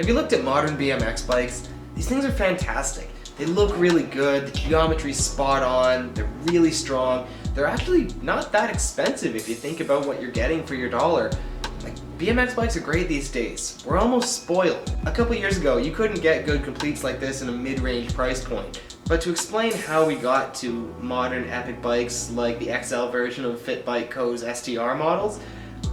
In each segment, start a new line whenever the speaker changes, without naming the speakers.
Have you looked at modern BMX bikes? These things are fantastic. They look really good, the geometry's spot on, they're really strong. They're actually not that expensive if you think about what you're getting for your dollar. Like, BMX bikes are great these days. We're almost spoiled. A couple years ago, you couldn't get good completes like this in a mid-range price point. But to explain how we got to modern epic bikes like the XL version of Fit Bike Co.'s STR models,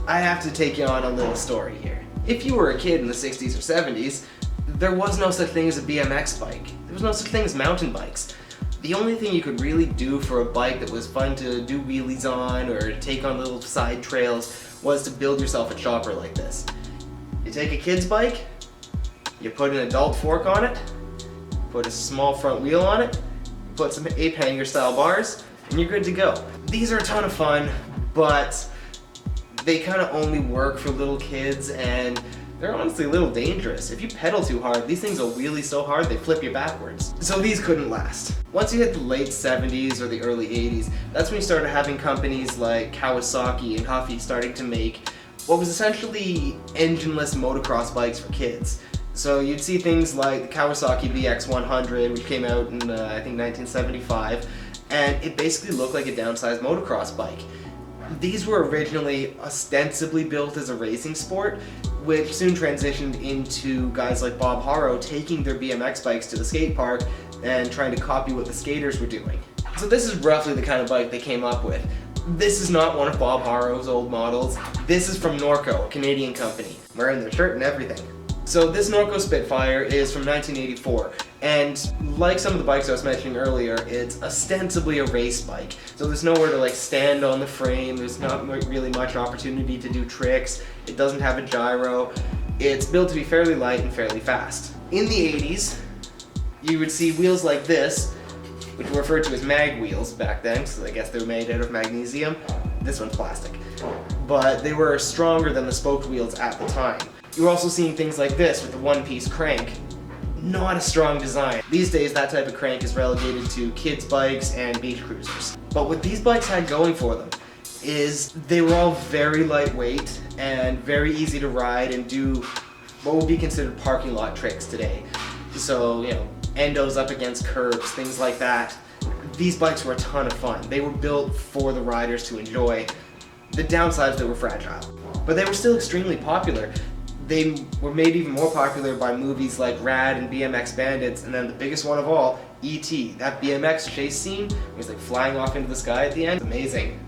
I have to take you on a little story here. If you were a kid in the 60s or 70s, there was no such thing as a BMX bike. There was no such thing as mountain bikes. The only thing you could really do for a bike that was fun to do wheelies on or take on little side trails was to build yourself a chopper like this. You take a kid's bike, you put an adult fork on it, put a small front wheel on it, put some ape hanger style bars, and you're good to go. These are a ton of fun, but they kind of only work for little kids, and they're honestly a little dangerous. If you pedal too hard, these things will wheelie so hard they flip you backwards. So these couldn't last. Once you hit the late 70s or the early 80s, that's when you started having companies like Kawasaki and Huffy starting to make what was essentially engineless motocross bikes for kids. So you'd see things like the Kawasaki BX100, which came out in I think 1975, and it basically looked like a downsized motocross bike. These were originally ostensibly built as a racing sport, which soon transitioned into guys like Bob Harrow taking their BMX bikes to the skate park and trying to copy what the skaters were doing. So this is roughly the kind of bike they came up with. This is not one of Bob Harrow's old models. This is from Norco, a Canadian company, wearing their shirt and everything. So this Norco Spitfire is from 1984, and like some of the bikes I was mentioning earlier, it's ostensibly a race bike. So there's nowhere to like stand on the frame, there's not really much opportunity to do tricks, it doesn't have a gyro, it's built to be fairly light and fairly fast. In the 80s, you would see wheels like this, which were referred to as mag wheels back then, so I guess they were made out of magnesium. This one's plastic. But they were stronger than the spoked wheels at the time. You were also seeing things like this with the one-piece crank. Not a strong design. These days that type of crank is relegated to kids' bikes and beach cruisers. But what these bikes had going for them is they were all very lightweight and very easy to ride and do what would be considered parking lot tricks today. So, you know, endos up against curbs, things like that. These bikes were a ton of fun. They were built for the riders to enjoy. The downsides, they were fragile. But they were still extremely popular. They were made even more popular by movies like Rad and BMX Bandits, and then the biggest one of all, E.T. That BMX chase scene, where he's like flying off into the sky at the end, amazing.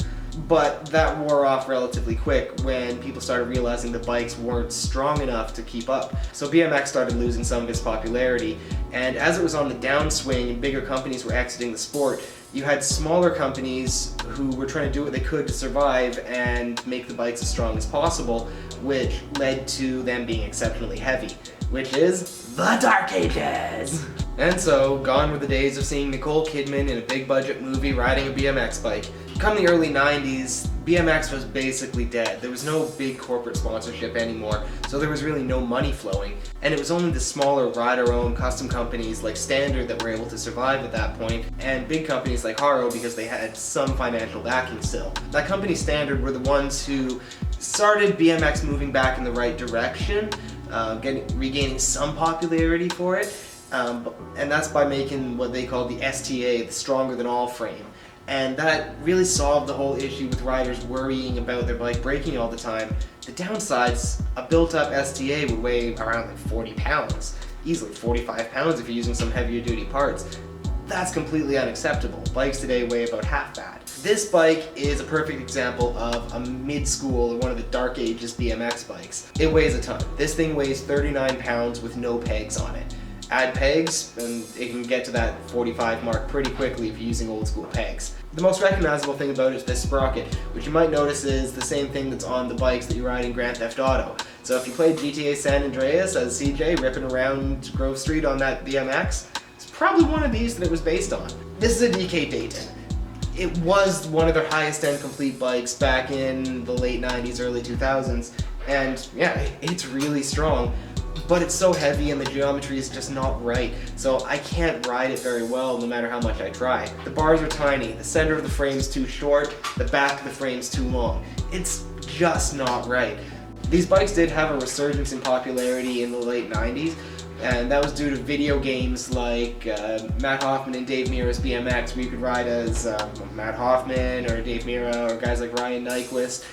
But that wore off relatively quick when people started realizing the bikes weren't strong enough to keep up. So BMX started losing some of its popularity, and as it was on the downswing and bigger companies were exiting the sport, you had smaller companies who were trying to do what they could to survive and make the bikes as strong as possible, which led to them being exceptionally heavy, which is the Dark Ages! And so, gone were the days of seeing Nicole Kidman in a big budget movie riding a BMX bike. Come the early 90s, BMX was basically dead. There was no big corporate sponsorship anymore, so there was really no money flowing. And it was only the smaller rider-owned custom companies like Standard that were able to survive at that point, and big companies like Harrow because they had some financial backing still. That company Standard were the ones who started BMX moving back in the right direction, regaining some popularity for it, and that's by making what they called the STA, the stronger than all frame. And that really solved the whole issue with riders worrying about their bike breaking all the time. The downsides, a built-up STA would weigh around like 40 pounds, easily 45 pounds if you're using some heavier duty parts. That's completely unacceptable. Bikes today weigh about half that. This bike is a perfect example of a mid-school or one of the Dark Ages BMX bikes. It weighs a ton. This thing weighs 39 pounds with no pegs on it. Add pegs, and it can get to that 45 mark pretty quickly if you're using old school pegs. The most recognizable thing about it is this sprocket, which you might notice is the same thing that's on the bikes that you ride in Grand Theft Auto. So if you played GTA San Andreas as CJ ripping around Grove Street on that BMX, it's probably one of these that it was based on. This is a DK Dayton. It was one of their highest end complete bikes back in the late 90s, early 2000s, and yeah, it's really strong. But it's so heavy and the geometry is just not right, so I can't ride it very well no matter how much I try. The bars are tiny, the center of the frame's too short, the back of the frame's too long. It's just not right. These bikes did have a resurgence in popularity in the late 90s, and that was due to video games like Matt Hoffman and Dave Mira's BMX, where you could ride as Matt Hoffman or Dave Mira or guys like Ryan Nyquist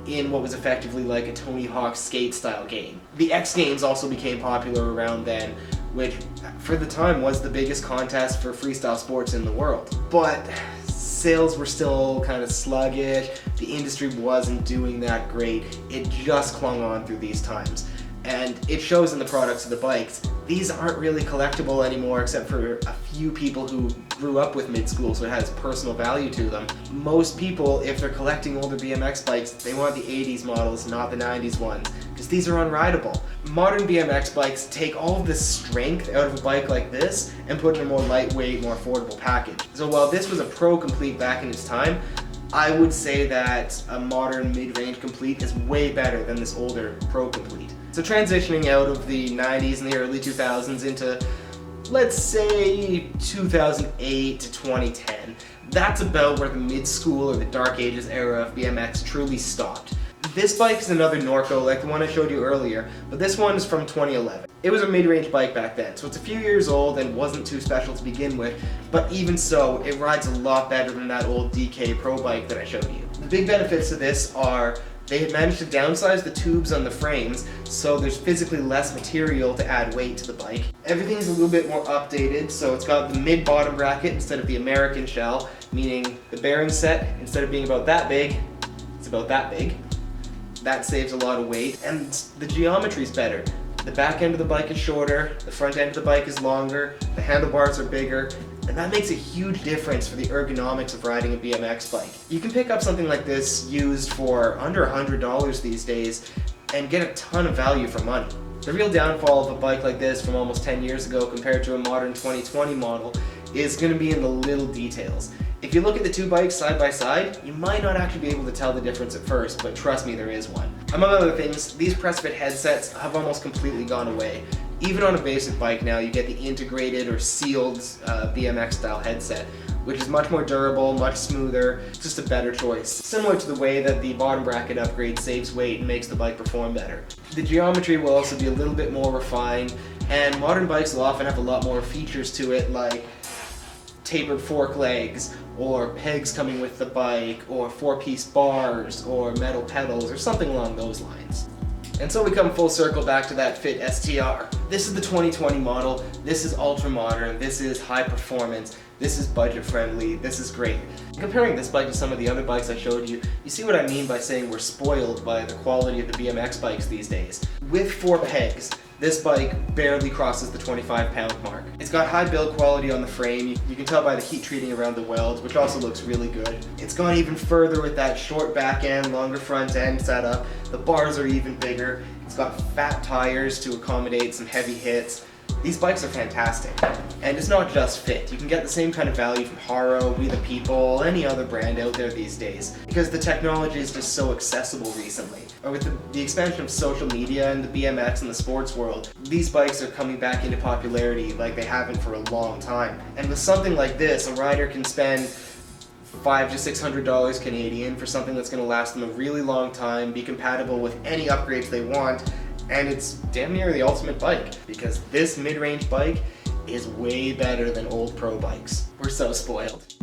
in what was effectively like a Tony Hawk skate style game. The X Games also became popular around then, which for the time was the biggest contest for freestyle sports in the world. But sales were still kind of sluggish, the industry wasn't doing that great, it just clung on through these times. And it shows in the products of the bikes. These aren't really collectible anymore except for a few people who grew up with mid-school, so it has personal value to them. Most people, if they're collecting older BMX bikes, they want the 80s models, not the 90s ones, because these are unrideable. Modern BMX bikes take all of the strength out of a bike like this and put it in a more lightweight, more affordable package. So while this was a Pro Complete back in its time, I would say that a modern mid-range Complete is way better than this older Pro Complete. So transitioning out of the 90s and the early 2000s into, let's say, 2008 to 2010, that's about where the mid-school or the dark ages era of BMX truly stopped. This bike is another Norco like the one I showed you earlier, but this one is from 2011. It was a mid-range bike back then, so it's a few years old and wasn't too special to begin with, but even so, it rides a lot better than that old DK Pro bike that I showed you. The big benefits of this are they had managed to downsize the tubes on the frames, so there's physically less material to add weight to the bike. Everything's a little bit more updated, so it's got the mid-bottom bracket instead of the American shell, meaning the bearing set, instead of being about that big, it's about that big. That saves a lot of weight, and the geometry's better. The back end of the bike is shorter, the front end of the bike is longer, the handlebars are bigger, and that makes a huge difference for the ergonomics of riding a BMX bike. You can pick up something like this used for under $100 these days and get a ton of value for money. The real downfall of a bike like this from almost 10 years ago compared to a modern 2020 model is going to be in the little details. If you look at the two bikes side by side, you might not actually be able to tell the difference at first, but trust me, there is one. Among other things, these press-fit headsets have almost completely gone away. Even on a basic bike now, you get the integrated or sealed BMX style headset, which is much more durable, much smoother, just a better choice. Similar to the way that the bottom bracket upgrade saves weight and makes the bike perform better. The geometry will also be a little bit more refined, and modern bikes will often have a lot more features to it, like tapered fork legs, or pegs coming with the bike, or 4-piece bars, or metal pedals, or something along those lines. And so we come full circle back to that Fit STR. This is the 2020 model, this is ultra modern, this is high performance, this is budget friendly, this is great. Comparing this bike to some of the other bikes I showed you, you see what I mean by saying we're spoiled by the quality of the BMX bikes these days. With 4 pegs, this bike barely crosses the 25-pound mark. It's got high build quality on the frame. You can tell by the heat treating around the welds, which also looks really good. It's gone even further with that short back end, longer front end setup. The bars are even bigger. It's got fat tires to accommodate some heavy hits. These bikes are fantastic. And it's not just Fit. You can get the same kind of value from Haro, We The People, any other brand out there these days. Because the technology is just so accessible recently. Or with the expansion of social media and the BMX and the sports world, these bikes are coming back into popularity like they haven't for a long time. And with something like this, a rider can spend $500 to $600 Canadian for something that's going to last them a really long time, be compatible with any upgrades they want, and it's damn near the ultimate bike, because this mid-range bike is way better than old pro bikes. We're so spoiled.